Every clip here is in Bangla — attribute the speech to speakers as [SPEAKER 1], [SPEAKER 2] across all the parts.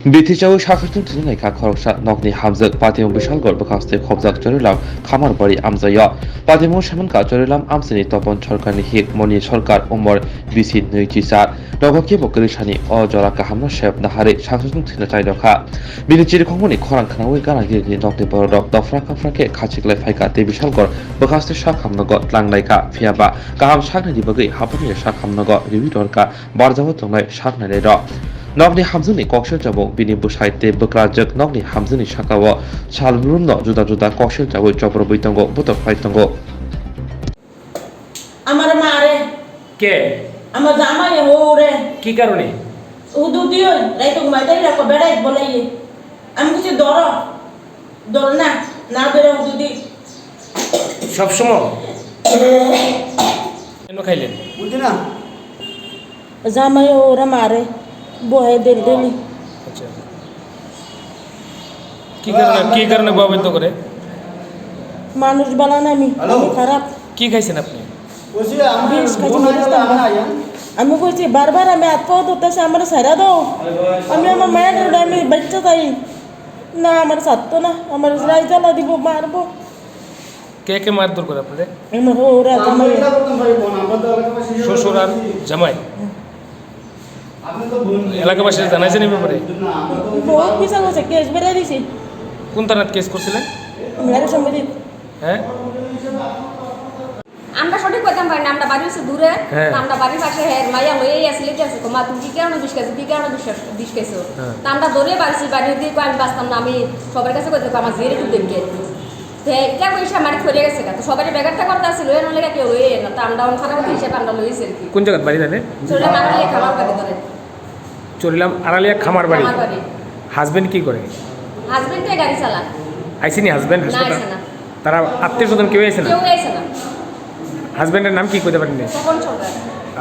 [SPEAKER 1] 비티자의 샤크튼 드링이가 거럭사 넉니 함적 바티몬 비샬걸 버카스테 컵작 저릴람 খামারবাড়ি আমজাইয়া 바티몬 샤만가 저릴람 암스니 তপন সরকারনি হিক মনি সরকার ওমর বিসি নৈচিসার ডগকি বকরিশানি অজরাকা হামনা শেপ নাহারে 샤크튼 থিনা চাইদখা বিনিচির খমনি খরাং খানাওই গানাগিরি নকনি বরদক দফরা কাফরাকে খাচিকলাই ফাইকা তে বিশালগর বকাস্তে শাক হামনগ ত্লাংলাইকা ফিয়াবা গাহাম শাকনাদি বগৈ হাপনি শাক হামনগ রিবিটরকা বারজাও তংলাই শাকনাইদ Nogni hamzuni kokshel jabo bini busaite bekrajak nogni hamzuni shakawo salbrunno juda kokshel jabo chopro boitango botok paitango
[SPEAKER 2] আমার মারে
[SPEAKER 3] কে
[SPEAKER 2] আমার জামাই হোরে
[SPEAKER 3] কি কারণে
[SPEAKER 2] উদু দিও রাইতো মাইতাই রাখো বেড়াই বলাই আমি কিছু দর না না বেড়ে উদু দি
[SPEAKER 3] সব সময় কেন খাইলেন
[SPEAKER 4] বুঝলি না
[SPEAKER 2] জামাই ওরা মারে বহে দেলি
[SPEAKER 3] আচ্ছা কি কারণে ববিত করে
[SPEAKER 2] মানুষ বানান আমি খারাপ
[SPEAKER 3] কি খাইছেন আপনি
[SPEAKER 4] বলছি
[SPEAKER 2] বিষ খাইছি আমি কইছি বারবার আমি হাত পাও ধরতেছি আমার সারা দাও আমি আমার মায়ের আমি বাচ্চা তাই না আমার সাথে না আমার রাই জ্বালা দিব মারবো
[SPEAKER 3] কে কে মারধর করে আপনাদের
[SPEAKER 2] আমার ওরা জামাই
[SPEAKER 3] শ্বশুর আর জামাই এলাকাবাসীরা জানাইছেন এই ব্যাপারে
[SPEAKER 2] বহুত পিছা গেছে কেস বেড়ে দিছি
[SPEAKER 3] কোন থানায় কেস করছিলেন
[SPEAKER 2] মেয়ের সম্মতি
[SPEAKER 3] হ্যাঁ
[SPEAKER 5] আমরা সঠিক করতাম পারি না আমরা বাড়ি হচ্ছে দূরে
[SPEAKER 3] হ্যাঁ।
[SPEAKER 5] আমরা বাড়ির পাশে হ্যাঁ মাইয়া লইয়াই আসলে কি আছে মা তুমি কি কেন বিষ খাইছো কি কেন বিষ খাইছো
[SPEAKER 3] হ্যাঁ।
[SPEAKER 5] তা আমরা দৌড়ে বাড়ছি বাড়ি দিয়ে আমি বাঁচতাম না আমি সবার কাছে কইতে আমার জিরে খুব দেখি এটা পয়সা আমার ফেলে গেছে তো সবাই ব্যাগারটা করতে আসছিল লয়ে নলে কেউ লয়ে না তো আমরা খারাপ হিসেবে আমরা লইছি আর কি
[SPEAKER 3] কোন জায়গায় বাড়ি জানেন
[SPEAKER 5] চলে মারলে খাবার বাড়ি ধরে
[SPEAKER 3] চলিলাম আড়ালিয়া খামার বাড়ি
[SPEAKER 5] আমার বাড়ি
[SPEAKER 3] হাজবেন্ড কি করে
[SPEAKER 5] হাজবেন্ডে গাড়ি চালা
[SPEAKER 3] আইসিনি হাজবেন্ড
[SPEAKER 5] না
[SPEAKER 3] হাসপাতাল
[SPEAKER 5] আসে না
[SPEAKER 3] তারা আত্মীয় স্বজন কেউ আইসে না
[SPEAKER 5] কেউ আইসে না
[SPEAKER 3] হাজবেন্ডের নাম কি কইতে পারেন না
[SPEAKER 5] তখন সরকার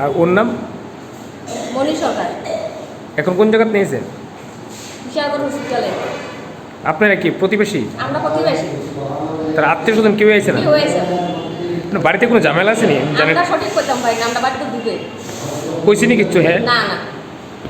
[SPEAKER 3] আর ওর নাম
[SPEAKER 5] মনি সরকার
[SPEAKER 3] এখন কোন জায়গাতে নিয়েছে
[SPEAKER 5] বিশালগড় হসপিটালে
[SPEAKER 3] আপনারা কি প্রতিবেশী
[SPEAKER 5] আমরা প্রতিবেশী
[SPEAKER 3] তার আত্মীয় স্বজন কেউ আইসে না
[SPEAKER 5] কেউ আইসে না
[SPEAKER 3] বাড়িতে কোনো ঝামেলা আছে নি জানেন
[SPEAKER 5] আমরা সঠিক করতাম পারি না আমরা বাড়িতে ঢুকে
[SPEAKER 3] কইছিনি কিচ্ছু হ্যাঁ
[SPEAKER 5] না না